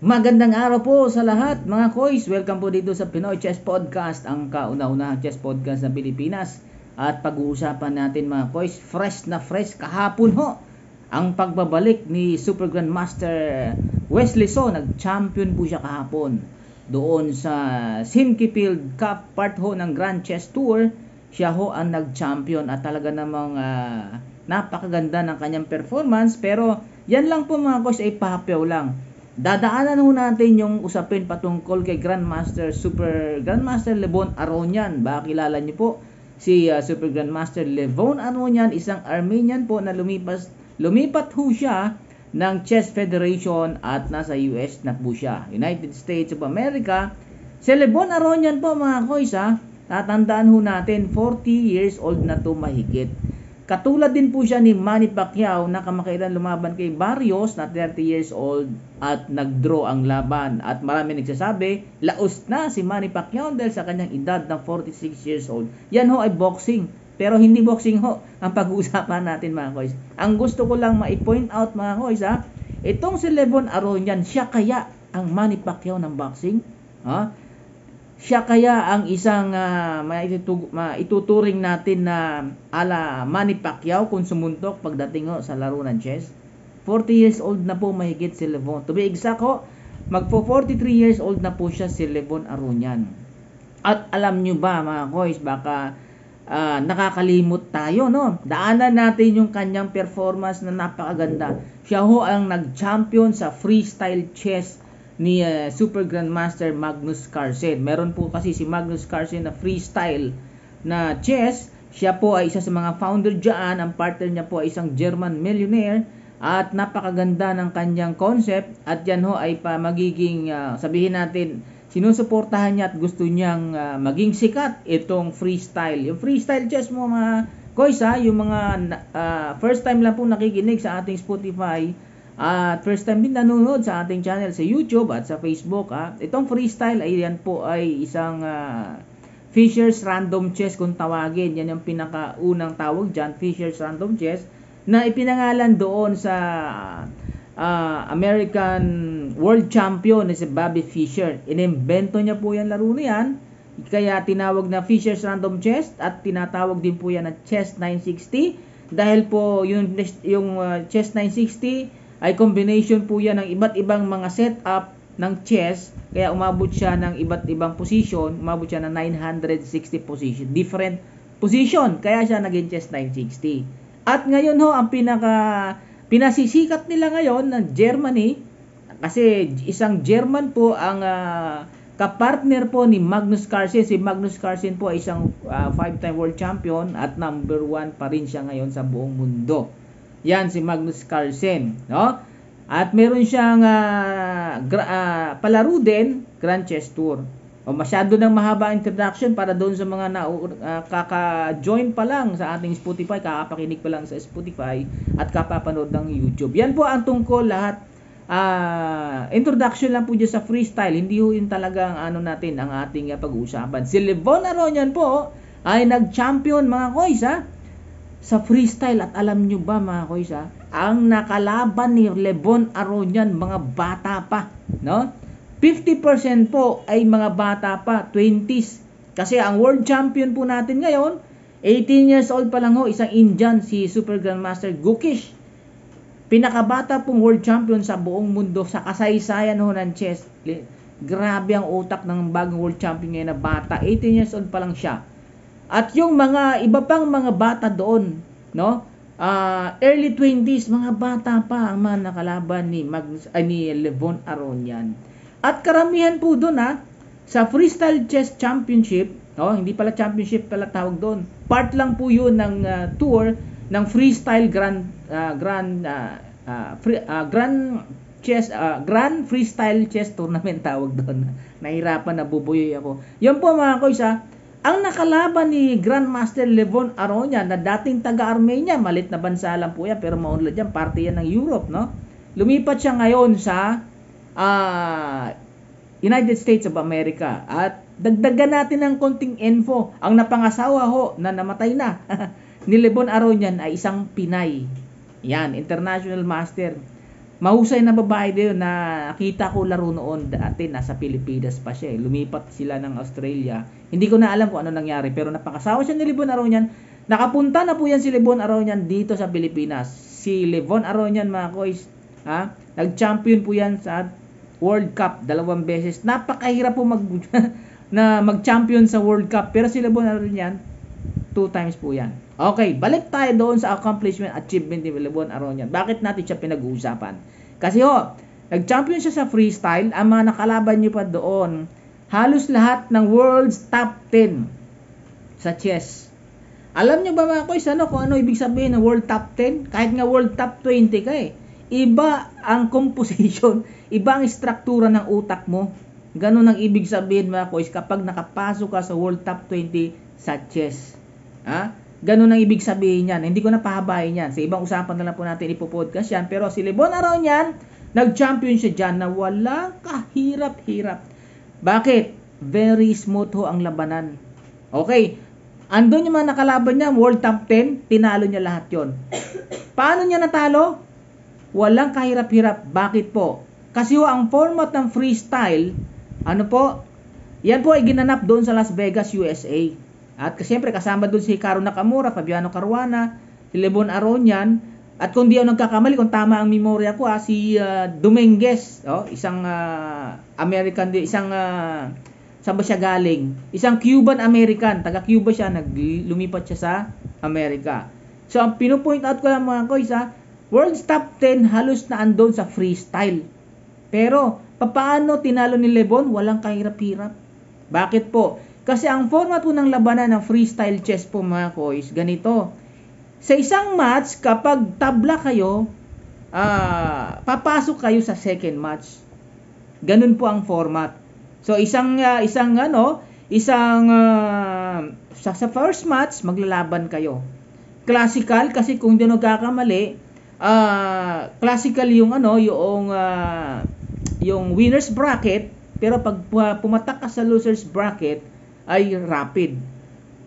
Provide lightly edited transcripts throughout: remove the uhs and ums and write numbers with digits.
Magandang araw po sa lahat mga koys. Welcome po dito sa Pinoy Chess Podcast, ang kauna-unahang chess podcast ng Pilipinas. At pag-uusapan natin mga koys, fresh na fresh kahapon ho ang pagbabalik ni Super Grandmaster Wesley So. Nag-champion po siya kahapon doon sa Sinquefield Cup, part ho ng Grand Chess Tour. Siya ho ang nag-champion at talaga namang napakaganda ng kanyang performance. Pero yan lang po mga koys ay pahapaw lang. Dadaanan ho natin yung usapin patungkol kay Super Grandmaster Levon Aronian. Baka kilala niyo po si Super Grandmaster Levon Aronian, isang Armenian po na lumipat ho siya ng Chess Federation at nasa US na po siya, United States of America. Si Levon Aronian po mga koys, tatandaan ho natin 40 years old na to mahigit. Katulad din po siya ni Manny Pacquiao na kamakailan lumaban kay Barrios na 30 years old at nag-draw ang laban. At marami nagsasabi, laos na si Manny Pacquiao dahil sa kanyang edad na 46 years old. Yan ho ay boxing. Pero hindi boxing ho ang pag-uusapan natin mga koys. Ang gusto ko lang ma-point out mga koys, itong si Levon Aronian, siya kaya ang Manny Pacquiao ng boxing? Siya kaya ang isang maituturing natin na ala Manny Pacquiao kung sumuntok pagdating ho sa laro ng chess? 40 years old na po mahigit si Levon. To be exact ho, magpo 43 years old na po siya si Levon Aronian. At alam nyo ba mga koys, baka nakakalimot tayo, no? Daanan natin yung kanyang performance na napakaganda. Siya ho ang nag-champion sa freestyle chess ni Super Grandmaster Magnus Carlsen. Meron po kasi si Magnus Carlsen na freestyle na chess. Siya po ay isa sa mga founder dyan. Ang partner niya po ay isang German millionaire. At napakaganda ng kanyang concept. At yan ho ay magiging, sabihin natin, sinusuportahan niya at gusto niyang maging sikat itong freestyle. Yung freestyle chess mo mga koys, yung mga first time lang po nakikinig sa ating Spotify, at first time din nanonood sa ating channel sa YouTube at sa Facebook. Itong freestyle ay yan po ay isang Fischer's Random Chess kung tawagin. Yan yung pinakaunang tawag dyan, Fischer's Random Chess, na ipinangalan doon sa American World Champion na si Bobby Fischer. Inimbento niya po yan laro na yan. Kaya tinawag na Fischer's Random Chess at tinatawag din po yan na Chess 960 dahil po yung Chess 960 ay combination po yan ng iba't ibang mga setup ng chess, kaya umabot siya ng iba't ibang position, umabot siya ng 960 position, different position, kaya siya naging chess 960. At ngayon ho, ang pinasisikat nila ngayon ng Germany, kasi isang German po ang kapartner po ni Magnus Carlsen. Si Magnus Carlsen po ay isang 5-time world champion at number 1 pa rin siya ngayon sa buong mundo. Yan si Magnus Carlsen, no? At meron siyang palaro din, Grand Chess Tour. Masyado nang mahaba introduction para doon sa mga kaka-join pa lang sa ating Spotify, kakapakinig pa lang sa Spotify at kapapanood ng YouTube. Yan po ang tungkol lahat. Introduction lang po dyan sa freestyle. Hindi ho yun talagang natin ang ating pag-uusapan. Si Levon Aronian po ay nag-champion mga koys, sa freestyle. At alam nyo ba mga koys, ang nakalaban ni Levon Aronian mga bata pa, no? 50% po ay mga bata pa, 20s. Kasi ang world champion po natin ngayon, 18 years old pa lang ho, isang Indian, si Super Grandmaster Gukesh. Pinakabata pong world champion sa buong mundo sa kasaysayan ho ng chess. Grabe ang utak ng bagong world champion ngayon na bata, 18 years old pa lang siya. At yung mga iba pang mga bata doon, no? Early 20s, mga bata pa ang mga nakalaban ni Levon Aronian. At karamihan po doon sa Freestyle Chess Championship, hindi pala championship pala tawag doon. Part lang po 'yun ng tour ng Freestyle Grand Freestyle Chess Tournament tawag doon. Nahirapan na bubuyoy ako. 'Yan po mga koys, ang nakalaban ni Grandmaster Levon Aronian na dating taga-Armenia, malit na bansa lang po yan, pero maunlad yan, parte yan ng Europe, no? Lumipat siya ngayon sa United States of America. At dagdagan natin ng konting info. Ang napangasawa ho na namatay na ni Levon Aronian ay isang Pinay. Yan, international master. Mahusay na babae din na nakita ko laro noon dati, nasa Pilipinas pa siya. Lumipat sila ng Australia. Hindi ko na alam kung ano nangyari, pero napakasawa siya ni Livon Aronian. Nakapunta na po yan si Livon Aronian dito sa Pilipinas. Si Livon Aronian, mga koys, nag-champion po yan sa World Cup 2 beses. Napakahirap po mag-champion sa World Cup, pero si Livon Aronian 2 times po yan. Okay, balik tayo doon sa accomplishment, achievement ni Livon Aronian. Bakit natin siya pinag-uusapan? Kasi nag-champion siya sa freestyle. Ang mga nakalaban niyo pa doon, halos lahat ng world's top 10 sa chess. Alam niyo ba mga koys, kung ano ibig sabihin ng world top 10? Kahit nga world top 20 ka iba ang composition, iba ang struktura ng utak mo. Ganun ang ibig sabihin mga koys kapag nakapasok ka sa world top 20 sa chess. Ganun ang ibig sabihin yan. Hindi ko na pahabayin yan. Sa ibang usapan na lang po natin ipopodcast yan. Pero si Livon Aronian, nag-champion siya dyan na walang kahirap-hirap. Bakit? Very smooth ang labanan. Okay. Andun yung mga nakalaban niya, world top 10, tinalo niya lahat yon. Paano niya natalo? Walang kahirap-hirap. Bakit po? Kasi ang format ng freestyle, yan po ay ginanap doon sa Las Vegas, USA. At siyempre kasama doon si Caro Nakamura, Fabiano Caruana, si Livon Aronian, at kung di ako nagkakamali, kung tama ang memorya ko, si Dominguez, isang American, saan ba siya galing? Isang Cuban-American, taga-Cuba siya, lumipat siya sa Amerika. So ang pinupoint out ko lang mga koys, world's top 10 halos na andon sa freestyle. Pero paano tinalo ni Livon? Walang kahirap-hirap. Bakit po? Kasi ang format po ng labanan ng freestyle chess po mga koys, ganito. Sa isang match, kapag tabla kayo, papasok kayo sa second match. Ganun po ang format. So sa first match, maglalaban kayo. Classical, kasi kung di nagkakamali, classical yung winner's bracket, pero pag pumatak ka sa loser's bracket, ay rapid.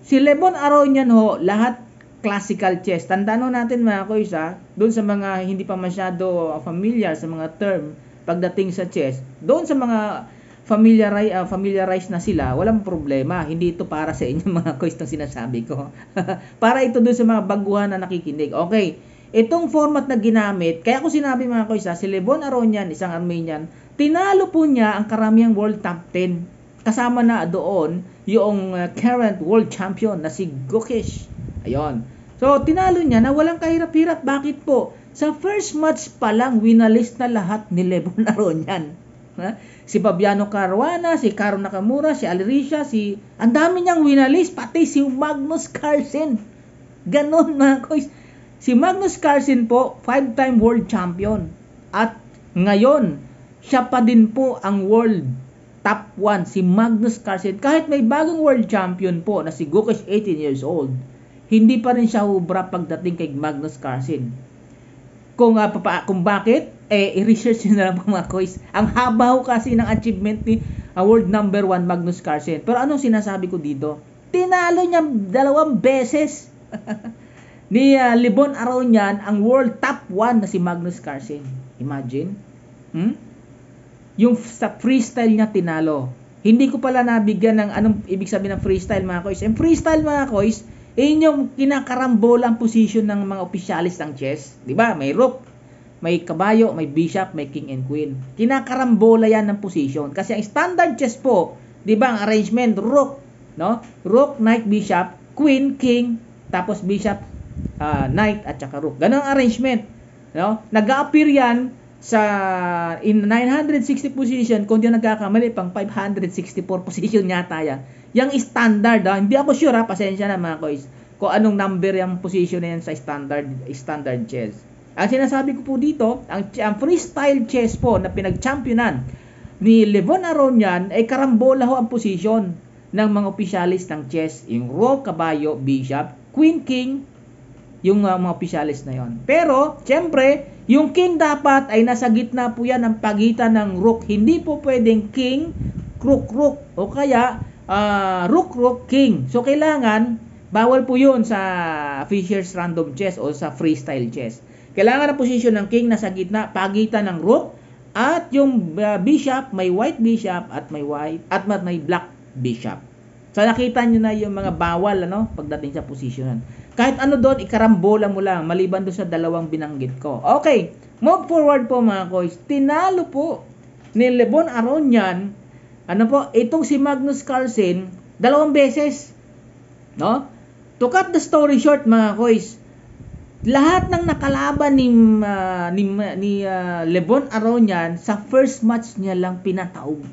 Si Livon Aronian lahat classical chess. Tandaan natin mga koys, doon sa mga hindi pa masyado familiar sa mga term pagdating sa chess, doon sa mga familiarized na sila, walang problema. Hindi ito para sa inyo mga koys itong sinasabi ko. Para ito doon sa mga baguhan na nakikinig. Okay, itong format na ginamit, kaya ko sinabi mga koys, si Livon Aronian, isang Armenian, tinalo po niya ang karamihang world top 10. Kasama na doon yung current world champion na si Gukesh. Ayun. So, tinalo niya na walang kahirap-hirap. Bakit po? Sa first match pa lang, winalist na lahat ni Livon Aronian. Si Fabiano Caruana, si Caro Nakamura, si Aliricia, ang dami niyang winalist, pati si Magnus Carlsen. Ganon mga koys. Si Magnus Carlsen po, 5-time world champion. At ngayon, siya pa din po ang world top 1, si Magnus Carlsen. Kahit may bagong world champion po na si Gukesh, 18 years old, hindi pa rin siya hubra pagdating kay Magnus Carlsen. Kung bakit, i-research nyo na lang mga koys. Ang haba kasi ng achievement ni world number 1 Magnus Carlsen. Pero anong sinasabi ko dito? Tinalo niya 2 beses ni Livon Aronian ang world top 1 na si Magnus Carlsen. Imagine. Yung sa freestyle niya tinalo. Hindi ko pala nabigyan ng anong ibig sabihin ng freestyle mga koys. Yung freestyle mga koys, yung kinakarambola ang position ng mga opisyalis ng chess. Diba? May rook, may kabayo, may bishop, may king and queen. Kinakarambola yan ng position. Kasi ang standard chess po, diba, ang arrangement, rook, rook, knight, bishop, queen, king, tapos bishop, knight, at saka rook. Ganun ang arrangement. Nag-a-appear yan in 960 position, kung di nagkakamali, pang 564 position yata yan. Yung standard, hindi ako sure, pasensya na mga koys, kung anong number yung position na yan sa standard chess. Ang sinasabi ko po dito, ang freestyle chess po na pinag-championan ni Livon Aronian ay karambola ang position ng mga opisyalis ng chess. Yung rook, kabayo, bishop, queen, king, yung mga opisyalis na yon. Pero, syempre, yung king dapat ay nasa gitna po yan ng pagitan ng rook. Hindi po pwedeng king, rook, rook. O kaya, rook, rook, king. So, kailangan, bawal po yun sa Fischer's Random Chess o sa freestyle chess. Kailangan ng posisyon ng king nasa gitna, pagitan ng rook, at yung bishop, may white bishop at may black bishop. So nakita nyo na yung mga bawal pagdating sa posisyonan. Kahit ano doon, ikarambola mo lang maliban doon sa dalawang binanggit ko. Okay, move forward po mga koys. Tinalo po ni Levon Aronian itong si Magnus Carlsen 2 beses. To cut the story short mga koys, lahat ng nakalaban ni Levon Aronian sa first match niya lang pinataog.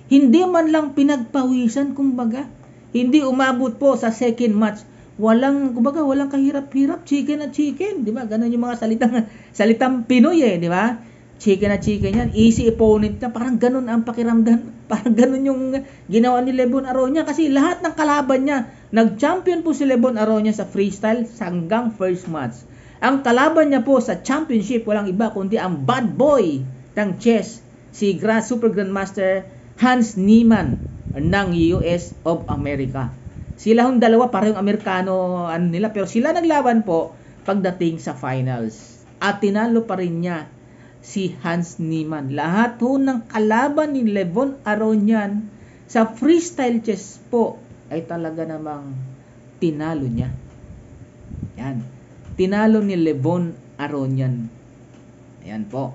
Hindi man lang pinagpawisan, kumbaga. Hindi umabot po sa second match. Walang kahirap-hirap, chicken at chicken, di ba? Ganun yung mga salitang Pinoy di ba? Chicken at chicken yan, easy opponent na, parang ganun ang pakiramdam. Parang ganun yung ginawa ni Levon Aronian kasi lahat ng kalaban niya, nag-champion po si Levon Aronian sa freestyle hanggang first match. Ang kalaban niya po sa championship, walang iba kundi ang bad boy ng chess, si Super Grandmaster Hans Niemann ng US of America. Sila hong dalawa, parang Amerikano nila, pero sila naglaban po pagdating sa finals. At tinalo pa rin niya si Hans Niemann. Lahat ho ng kalaban ni Levon Aronian sa freestyle chess po ay talaga namang tinalo niya. Yan. Tinalo ni Levon Aronian. Ayan po.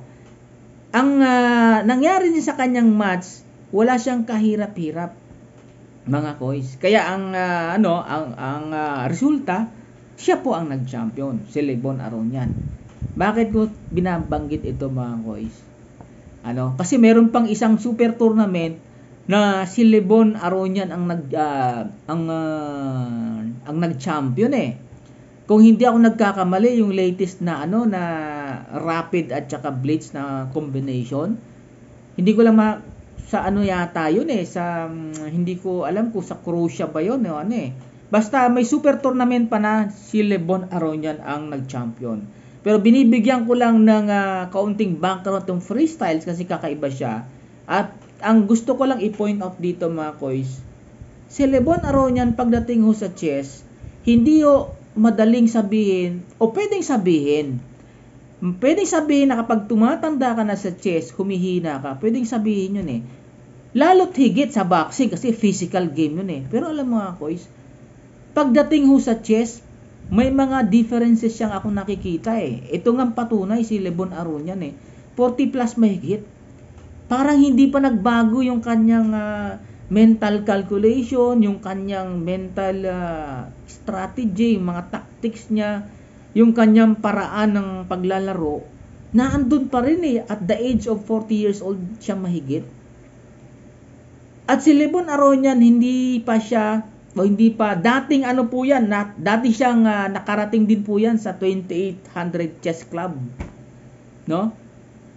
Ang nangyari niya sa kanyang match, wala siyang kahirap-hirap, mga koys. Kaya ang resulta, siya po ang nag-champion, si Levon Aronian. Bakit ko binabanggit ito, mga koys? Kasi meron pang isang super tournament na si Levon Aronian ang nag-champion Kung hindi ako nagkakamali, yung latest na na rapid at saka blitz na combination. Hindi ko lang sa yata yun sa hindi ko alam kung sa Croatia ba yun Basta may super tournament pa na si Levon Aronian ang nag-champion. Pero binibigyan ko lang ng kaunting background tong freestyles kasi kakaiba siya. At ang gusto ko lang i-point out dito, mga koys, si Levon Aronian pagdating sa chess, hindi madaling sabihin o pwedeng sabihin na kapag tumatanda ka na sa chess, humihina ka, pwedeng sabihin yun Lalo't higit sa boxing kasi physical game yun Pero alam mo mga koys, pagdating sa chess, may mga differences siyang ako nakikita Ito nga patunay si Levon Aronian 40 plus mahigit. Parang hindi pa nagbago yung kanyang mental calculation, yung kanyang mental strategy, yung mga tactics niya, yung kanyang paraan ng paglalaro, na andun pa rin at the age of 40 years old siya mahigit. At si Levon Aronian, hindi pa dating po yan, dati siyang nakarating din po yan sa 2800 Chess Club.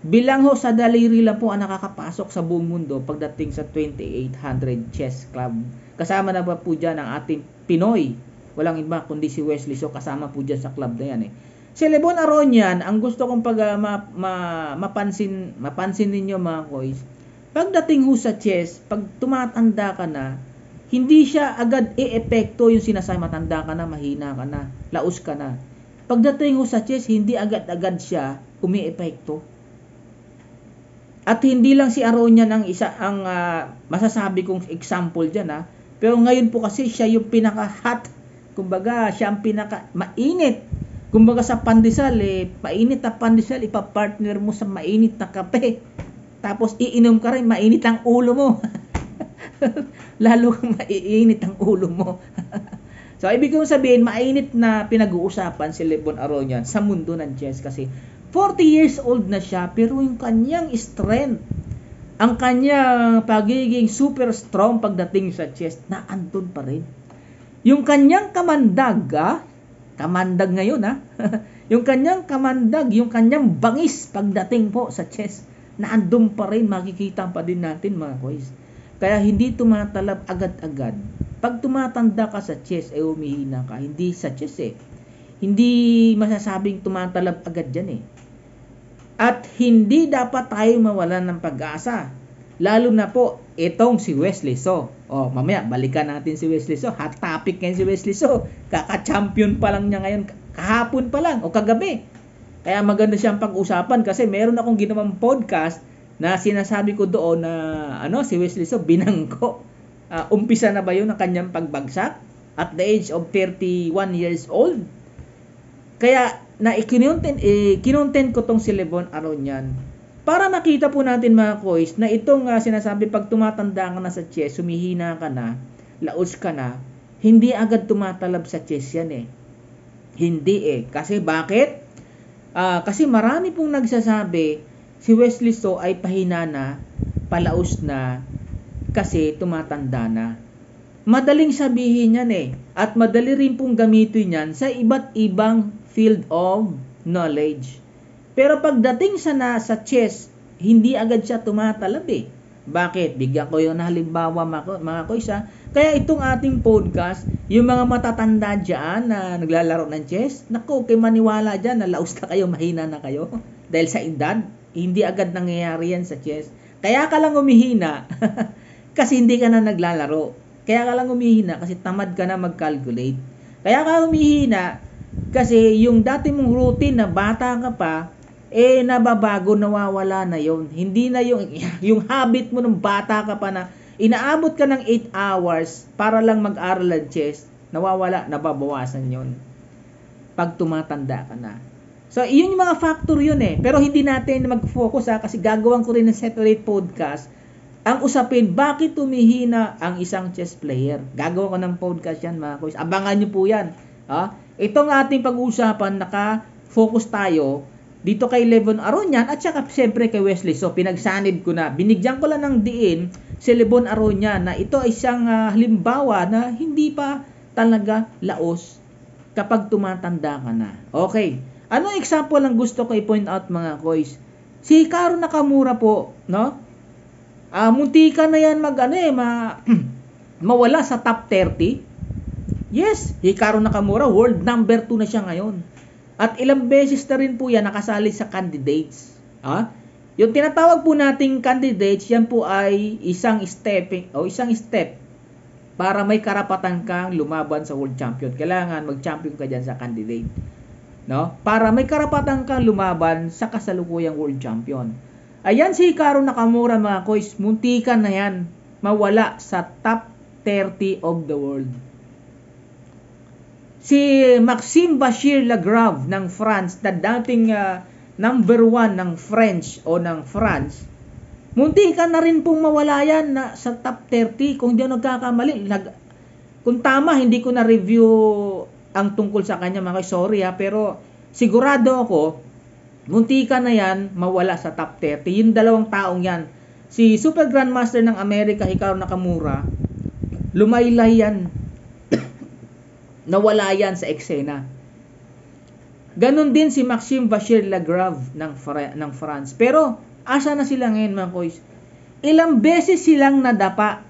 Bilang sa daliri lang po ang nakakapasok sa buong mundo pagdating sa 2800 Chess Club. Kasama na ba po dyan ang ating Pinoy? Walang iba kundi si Wesley So, kasama po dyan sa club na yan Si Levon Aronian, ang gusto kong mapansin ninyo, mga koys, pagdating sa chess, pag tumatanda ka na, hindi siya agad e-epekto yung sinasabi, matanda ka na, mahina ka na, laos ka na. Pagdating sa chess, hindi agad-agad siya umi-epekto. At hindi lang si Aronian ang masasabi kong example diyan Pero ngayon po kasi siya yung pinaka-hot. Kumbaga, siya ang pinaka-mainit. Kumbaga sa pandesal, mainit na pandesal, ipapartner mo sa mainit na kape. Tapos iinom ka rin, mainit ang ulo mo. Lalo kang maiinit ang ulo mo. So, ibig kong sabihin, mainit na pinag-uusapan si Levon Aronian sa mundo ng chess kasi 40 years old na siya, pero yung kanyang strength, ang kanyang pagiging super strong pagdating sa chess, na andun pa rin. Yung kanyang kamandag ngayon yung kanyang kamandag, yung kanyang bangis pagdating po sa chess, na andun pa rin, makikita pa din natin, mga koys. Kaya hindi tumatalab agad-agad. Pag tumatanda ka sa chess, umihina ka. Hindi sa chess Hindi masasabing tumatalab agad dyan At hindi dapat tayo mawalan ng pag-asa. Lalo na po, itong si Wesley So. Mamaya, balikan natin si Wesley So. Hot topic ngayon si Wesley So. Kaka-champion pa lang niya ngayon. Kahapon pa lang, o kagabi. Kaya maganda siyang pag-usapan kasi meron akong ginawang podcast na sinasabi ko doon na si Wesley So binangko. Umpisa na ba yun ang kanyang pagbagsak at the age of 31 years old? Kaya kinontent ko tong si Levon Aronian para makita po natin mga kois na itong sinasabi pag tumatanda ka na sa chess, humihina ka na, laos ka na, hindi agad tumatalab sa chess yan Hindi Kasi bakit? Kasi marami pong nagsasabi si Wesley So ay pahina na, palaos na, kasi tumatanda na. Madaling sabihin yan at madali rin pong gamitin yan sa iba't ibang field of knowledge. Pero pagdating sa chess, hindi agad siya tumatalab Bakit? Bigyan ko yung halimbawa mga kois Kaya itong ating podcast, yung mga matatanda dyan na naglalaro ng chess, naku, kay maniwala dyan na laos na kayo, mahina na kayo. Dahil sa edad, hindi agad nangyayari yan sa chess. Kaya ka lang umihina kasi hindi ka na naglalaro. Kaya ka lang umihina kasi tamad ka na mag-calculate. Kaya ka umihina kasi yung dati mong routine na bata ka pa, nababago, nawawala na yon. Hindi na yung habit mo nung bata ka pa na inaabot ka ng 8 hours para lang mag-aral ng chess, nawawala, nababawasan yon pag tumatanda ka na. So, yun yung mga factor yun Pero hindi natin mag-focus kasi gagawin ko rin ng separate podcast ang usapin, bakit tumihina ang isang chess player. Gagawa ko ng podcast yan mga kois. Abangan nyo po yan. Itong ating pag-uusapan, naka-focus tayo dito kay Levon Aronian at saka siyempre kay Wesley So. Pinagsanib ko na. Binigyan ko lang ng diin si Levon Aronian na ito ay isang halimbawa na hindi pa talaga laos kapag tumatanda ka na. Okay. Anong example ang gusto ko i-point out mga kois? Si Hikaru Nakamura po, muntika na yan mawala sa top 30. Yes, Hikaru Nakamura, world number 2 na siya ngayon. At ilang beses na rin po yan nakasali sa candidates. Yung tinatawag po nating candidates, yan po ay isang step para may karapatan kang lumaban sa world champion. Kailangan mag-champion ka dyan sa candidate. Para may karapatan kang lumaban sa kasalukuyang world champion. Ayan si Hikaru Nakamura mga kois, muntikan na yan mawala sa top 30 of the world. Si Maxime Bachir Lagrave ng France, na dating number 1 ng French o ng France, muntikan na rin pong mawala yan sa top 30 kung hindi ako nagkakamali. Kung tama, hindi ko na review ang tungkol sa kanya mga kois, sorry pero sigurado ako muntikan na yan mawala sa top 30. Yung dalawang taong yan, si Super Grandmaster ng Amerika Hikaru Nakamura, lumaylay yan nawala yan sa eksena. Ganon din si Maxime Bachir Lagrave ng France. Pero asa na sila ngayon mga kois? Ilang beses silang nadapa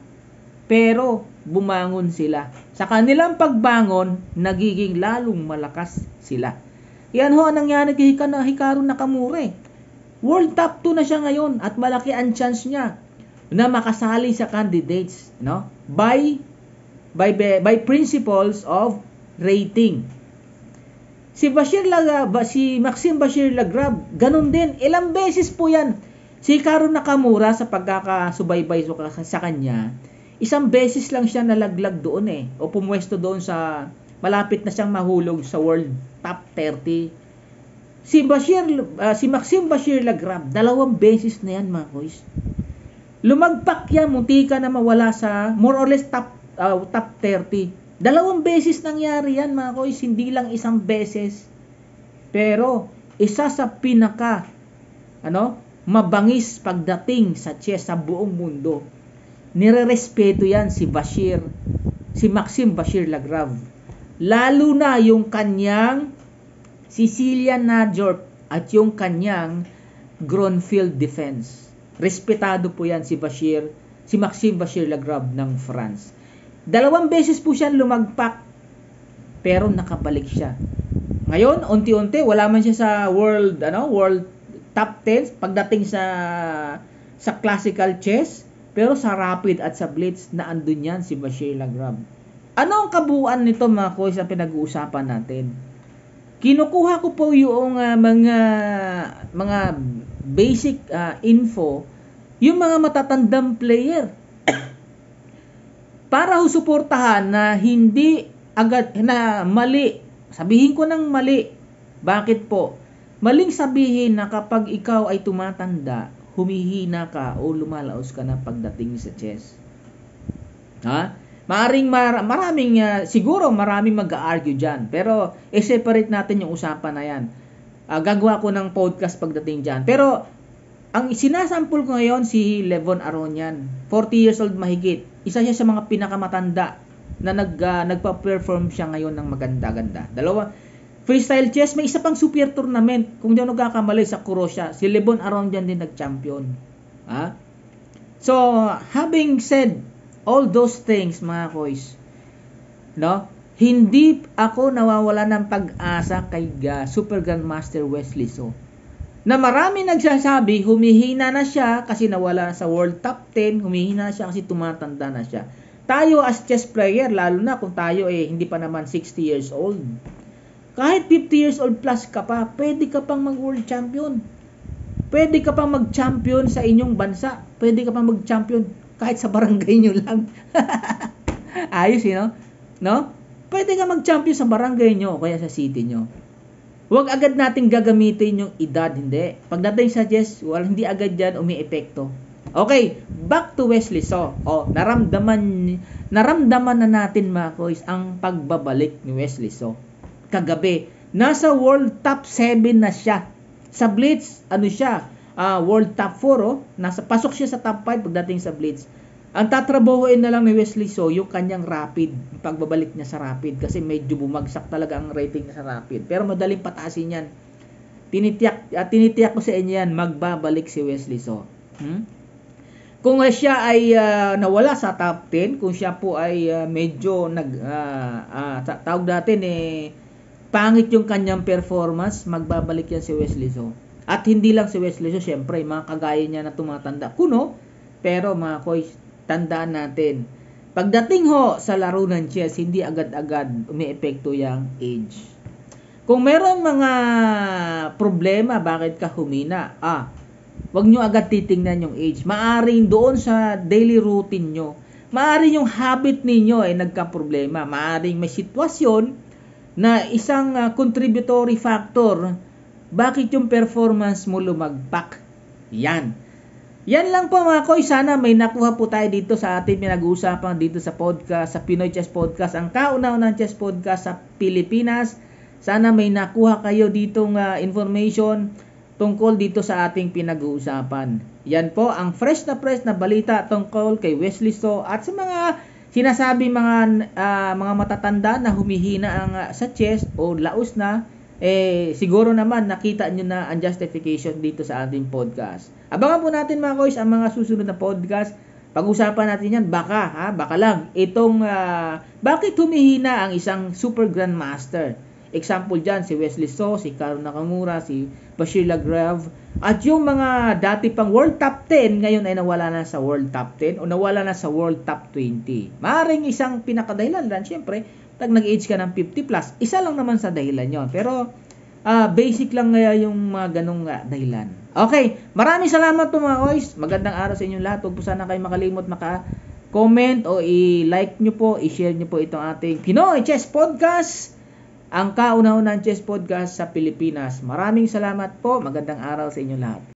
pero bumangon sila. Sa kanilang pagbangon, nagiging lalong malakas sila. Yan ho ang nangyari kay Hikaru Nakamura. World top 2 na siya ngayon at malaki ang chance niya na makasali sa candidates by principles of rating. Si Maxime Bachir Lagrave, ganun din. Ilang beses po yan. Si Hikaru Nakamura, sa pagkakasubaybay sa kanya, isang beses lang siya nalaglag doon o pumwesto doon sa malapit na siyang mahulog sa world top 30. Si Maxime Bachir Lagrave, 2 beses na yan mga kois. Lumagpak yan, muntika na mawala sa more or less top 30. 2 beses nangyari yan mga kois, hindi lang isang beses. Pero isa sa pinaka mabangis pagdating sa chess sa buong mundo. Nirerespeto yan si Maxime Bachir Lagrave. Lalo na yung kanyang Sicilian Najor at yung kanyang Gronfield defense. Respetado po yan si Maxime Bachir Lagrave ng France. 2 beses po siya lumagpak pero nakabalik siya. Ngayon, unti-unti wala man siya sa world top 10 pagdating sa classical chess, pero sa rapid at sa blitz na andun yan si Bachir Lagrave. Ano ang kabuuan nito mga kois na pinag-uusapan natin? kinukuha ko po yung mga basic info, yung mga matatandang player. Para suportahan na hindi agad na mali. Sabihin ko ng mali. Bakit po? Maling sabihin na kapag ikaw ay tumatanda, humihina ka o lumalaos ka na pagdating sa chess. Ha? Siguro maraming mag-argue dyan. Pero, separate natin yung usapan na yan. Gagawa ko ng podcast pagdating dyan. Pero, ang sinasample ko ngayon si Levon Aronian. 40 years old mahigit. Isa siya sa mga pinakamatanda na nagpa-perform siya ngayon ng maganda-ganda. Freestyle chess, may isa pang super tournament. Kung di ako nagkakamali sa Croatia, si Levon Aronian din nag-champion. Ha? So, having said all those things, mga koys, no? Hindi ako nawawala ng pag-asa kay Super Grandmaster Wesley So. Na marami nagsasabi, humihina na siya kasi nawala sa World Top 10, humihina na siya kasi tumatanda na siya. Tayo as chess player, lalo na kung tayo hindi pa naman 60 years old. Kahit 50 years old plus ka pa, pwede ka pang mag-world champion. Pwede ka pang mag-champion sa inyong bansa. Pwede ka pang mag-champion kahit sa barangay nyo lang. Ayos, no? Pwede ka mag-champion sa barangay nyo o kaya sa city nyo. Huwag agad nating gagamitin yung edad, hindi. Pagdating sa chess, hindi agad yan umi-epekto. Okay, back to Wesley So. Naramdaman na natin, mga koys, ang pagbabalik ni Wesley So. Kagabi, nasa World Top 7 na siya. Sa Blitz, World Top 4, pasok siya sa Top 5 pagdating sa Blitz. Ang tatrabahoin na lang ni Wesley So, yung kanyang rapid, pagbabalik niya sa rapid, kasi medyo bumagsak talaga ang rating niya sa rapid. Pero madaling pataasin yan. Tinitiyak ko sa inyo yan, magbabalik si Wesley So. Kung siya ay nawala sa top 10, kung siya po ay medyo tawag natin pangit yung kanyang performance, magbabalik yan si Wesley So. At hindi lang si Wesley So, syempre, mga kagaya niya na tumatanda. Kuno, pero mga koys, tandaan natin, pagdating sa laro ng chess, hindi agad-agad umiepekto yung age. Kung meron mga problema, bakit ka humina? Wag nyo agad titingnan yung age. Maaring doon sa daily routine nyo, maaring yung habit ninyo ay nagka-problema. Maaring may sitwasyon na isang contributory factor bakit yung performance mo lumagpak. Yan lang po, mga koy. Sana may nakuha po tayo dito sa ating pinag-uusapan dito sa podcast, sa Pinoy Chess Podcast, ang kauna-unang chess podcast sa Pilipinas. Sana may nakuha kayo ditong information tungkol dito sa ating pinag-uusapan. Yan po ang fresh na balita tungkol kay Wesley So at sa mga sinasabi mga matatanda na humihina sa chess o laos na. Siguro naman nakita nyo na ang justification dito sa ating podcast. Abangan po natin, mga koys, ang mga susunod na podcast. Pag-usapan natin yan, baka lang itong bakit humihina ang isang super grandmaster. Example dyan, si Wesley So, si Karo Nakamura, si Bashir Lagrave, at yung mga dati pang World Top 10 ngayon ay nawala na sa World Top 10 o nawala na sa World Top 20. Maaaring isang pinakadahilan lang, syempre, pag nag-age ka ng 50 plus, isa lang naman sa dahilan yon. Pero basic lang yung mga ganong dahilan. Okay, maraming salamat po, mga koys. Magandang araw sa inyong lahat. Huwag po sana kayo makalimot maka-comment o i-like nyo po, i-share nyo po itong ating Pinoy Chess Podcast, ang kauna-unang chess podcast sa Pilipinas. Maraming salamat po. Magandang araw sa inyong lahat.